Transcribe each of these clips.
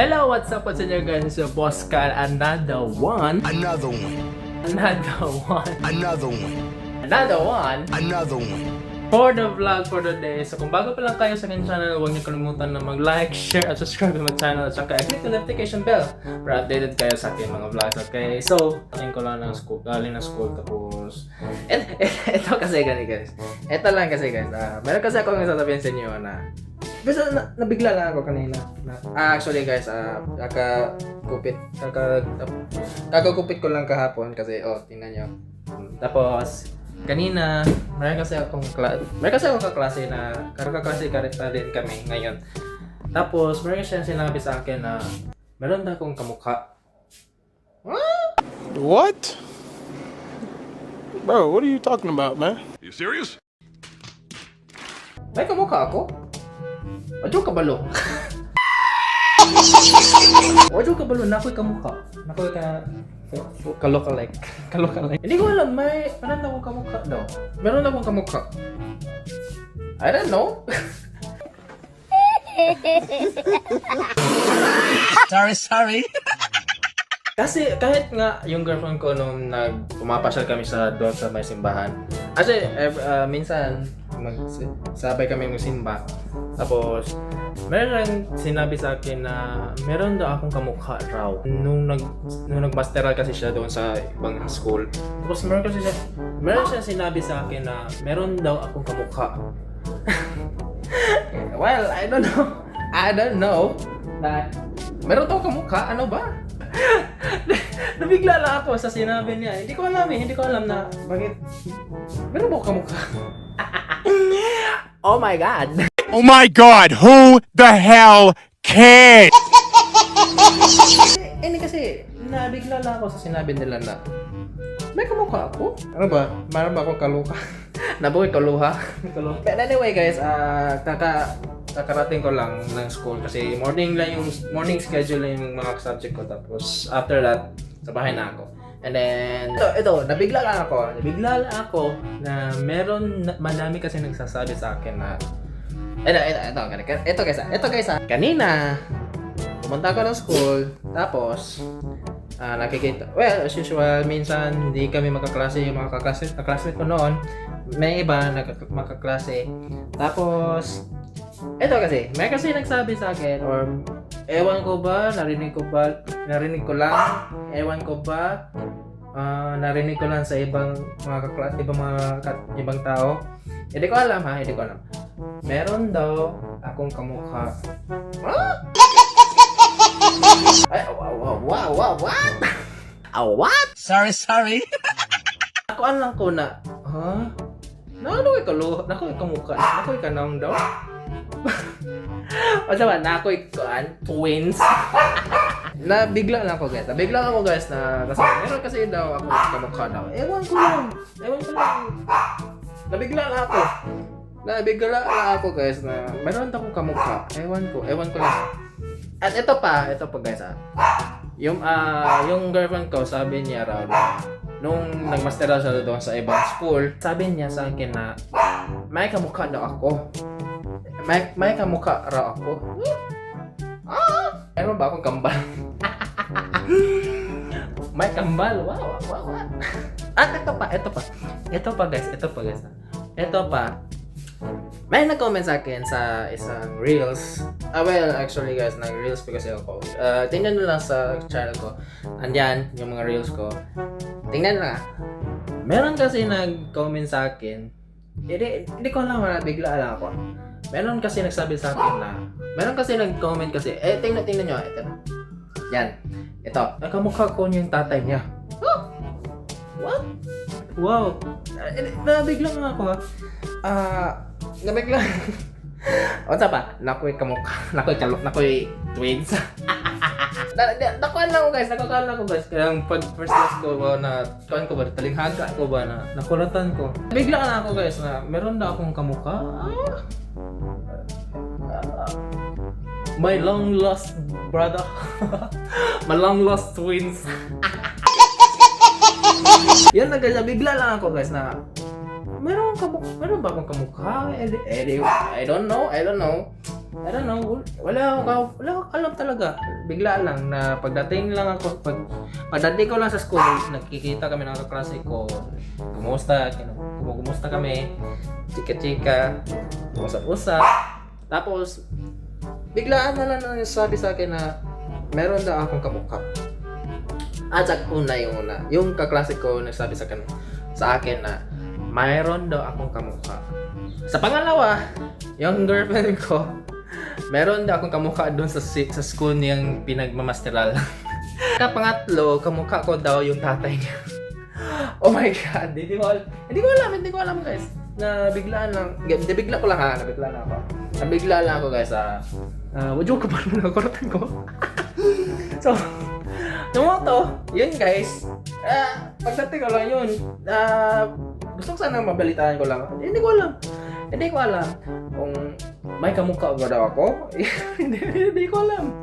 Hello, what's up? What's up guys? So, Boss Cal, another one. Another one. Another one. Another one. Another one. Another one. For the vlog for the day. So kung bago pa lang kayo sa aking channel, huwag niyo kalimutan na mag-like, share, at subscribe sa my channel. At saka click the notification bell para updated kayo sa aking mga vlogs. Okay? So, tingin ko lang ng school, galing ng school tapos... Ito kasi gani guys. Ito lang kasi guys. Meron kasi ako ng sasabihin sa inyo na... Basta nabigla lang ako kanina. Actually guys, kakagupit ko lang kahapon kasi, tingnan nyo. Tapos, kanina, meron kasi akong kaklase na kaklase din kami ngayon. Tapos, meron siya sinabi sa akin na meron na akong kamukha. What? Bro, what are you talking about, man? You serious? May kamukha ako? Wadyo kabalo. Wadyo kabalo, na ako'y kamukha. Na ako'y kalokalike. Hindi ko alam, meron akong kamukha daw. Meron akong kamukha. I don't know. Sorry. Kasi kahit nga yung girlfriend ko nung pumapasyal kami doon sa may simbahan. Kasi minsan sabay kami magsimba. Tapos meron sinabi sa akin na meron daw akong kamukha raw nung nagmasteral kasi siya doon sa ibang school. Tapos meron siya sinabi sa akin na meron daw akong kamukha. Well, I don't know na meron daw kamukha, ano ba? Nabigla lang ako sa sinabi niya. Hindi ko alam na bakit meron ba akong kamukha? Oh my God! Oh my god, who the hell cares? Hindi kasi, nabigla lang ako sa sinabi nila na may kamukha ako? Ano ba? Meron ba akong kaluha? Nabuhay kaluha? But anyway guys, kakarating ko lang ng school kasi morning schedule lang yung mga subject ko. Tapos after that, sa bahay na ako. And then, ito, nabigla lang ako na madami kasi nagsasabi sa akin na ito guys, kanina pumunta ako ng school, tapos nakikita, well, as usual, minsan hindi kami magkaklase yung mga classmate ko noon, may iba magkaklase. Tapos ito kasi, may kasi nagsabi sa akin, or ewan ko ba, narinig ko lang sa ibang tao. Hindi ko alam. Meron daw akong kamukha. Ay, wow, what? What? Sorry. Ako alam ko na, nako'y kamukha. Nako'y kanang daw. O diba, nako'y twins. Nabigla lang ako guys na kasi meron kasi daw ako kamukha daw. Ewan ko lang. Nabigla lang ako guys na meron daw akong kamukha. Ewan ko lang. At ito pa guys yung girlfriend ko, sabi niya raw na nung nagmasteral siya doon sa ibang school, sabi niya sa akin na may kamukha daw ako. May kamukha raw ako. Meron ba akong kambal? May kambal. Wow. At ito pa guys. May nag-comment sa akin sa isang reels. Well, actually guys, nag-reels pa kasi ako. Tingnan nyo lang sa channel ko. Andyan yung mga reels ko. Tingnan nyo lang. Meron kasi nag-comment sa akin. Hindi ko alam, bigla lang ako. Meron kasi nagsabi sa akin na meron kasi nag-comment kasi. Tingnan nyo. Ito. Yan. Ito. Nakamukha ko yung tatay niya. What? Wow. Nabigla nga ako nabigla. O pa? Nako'y kamukha. Nako'y twins. Nakuhaan lang ko guys. Kaya pag first class ko ba talinghaga ko ba na nakulatan ko. Bigla na ako guys na meron na akong kamukha. My long lost brother. My long lost twins. Yan na guys, bigla lang ako guys na meron ba akong kamukha? I don't know. I don't know, wala akong alam talaga. Bigla lang na pagdating ko lang sa school, nakikita kami ng kaklase ko. Kumusta kami, chika-chika, usap-usap. Tapos, biglaan na lang sabi sa akin na meron daw akong kamukha. At sa yung kaklase ko nagsabi sa akin na mayroon daw akong kamukha. Sa pangalawa, yung girlfriend ko, meron daw akong kamukha doon sa school niyang pinagmamasteral. Pangatlo, kamukha ko daw yung tatay niya. Oh my God, hindi ko alam guys. Nabigla lang ako guys. Wadyo ko pa naman nakoratan ko. So, yun guys. Pagdating ko lang yun. Gusto ko sana mabalitaan ko lang. Hindi ko alam kung may kamukha ba daw ako. Hindi ko alam.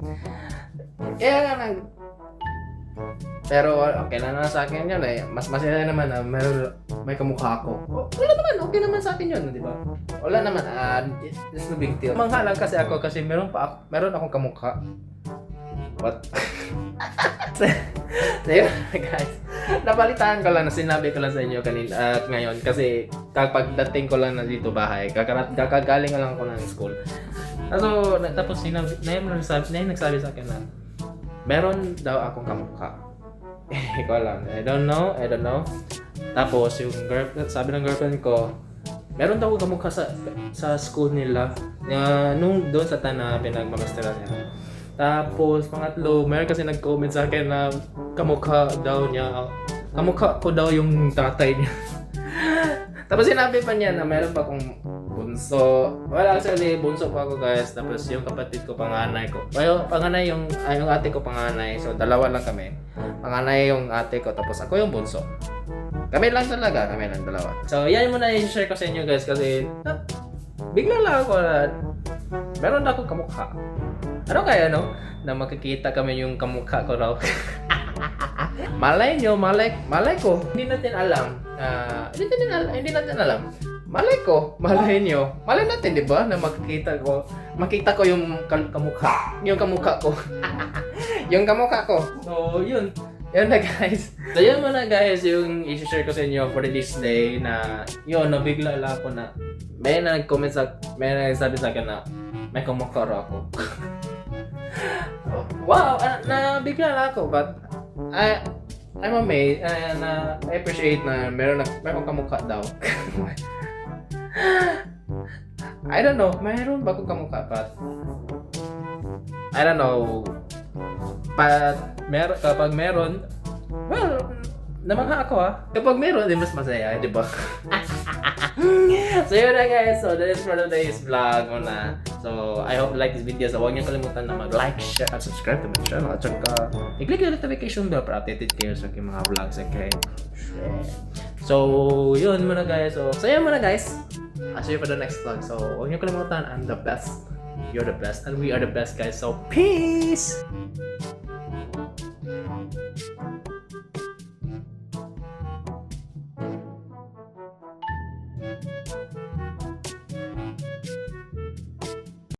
Kaya nga pero okay na sa akin yun eh. Mas masaya naman na may kamukha ako. Wala naman, okay naman sa akin yun, di ba? Wala naman, it's no big deal. Mangha lang kasi ako kasi meron akong kamukha. What? So yun guys, nabalitaan ko lang na sinabi ko lang sa inyo kanina at ngayon kasi kapag dating ko lang na dito bahay, kakagaling lang ako ng school. Tapos nagsabi sa akin na meron daw akong kamukha. Hindi ko alam. I don't know. Tapos yung sabi ng girlfriend ko, meron daw akong kamukha sa school nila. Nung doon sa na pinagmamasteral niya. Tapos pangatlo, meron kasi nag-comment sa akin na kamukha ko daw yung tatay niya. Tapos sinabi pa niya na meron pa akong bunso. Well, actually, bunso pa ako guys. Tapos yung kapatid ko, panganay ko. Well, panganay yung ate ko panganay. So, dalawa lang kami. Panganay yung ate ko, tapos ako yung bunso. Kami lang dalawa. So, yan muna yung share ko sa inyo guys. Kasi, bigla lang ako na meron na akong kamukha. Ano kaya na makikita kami yung kamukha ko raw. Malay ko. Hindi natin alam. Malay natin, di ba? Na makita ko yung kamukha. Yung kamukha ko. Yung kamukha ko. So, yun. Yun na guys. So, yun muna guys yung i-share ko sa inyo for this day na yun, nabigla lang ako na may nagsabi sa akin na may kamukha raw ako. Wow! Nabigla lang ako but I'm amazed and I appreciate na meron kamukha daw. I don't know, mayroon ba akong kamukha but I don't know. Kapag meron, well, namangha ako kapag meron, din mas masaya, di ba? So yun na guys, so that is for today's vlog muna. So I hope you like this video. So huwag niyo kalimutan na mag-like, share, at subscribe to my channel. At saka i-click yung notification bell para updated kayo sa aking mga vlogs, okay? So yun muna guys. So yun muna guys. I'll see you for the next vlog. So huwag niyo kalimutan, I'm the best. You're the best and we are the best guys. So peace!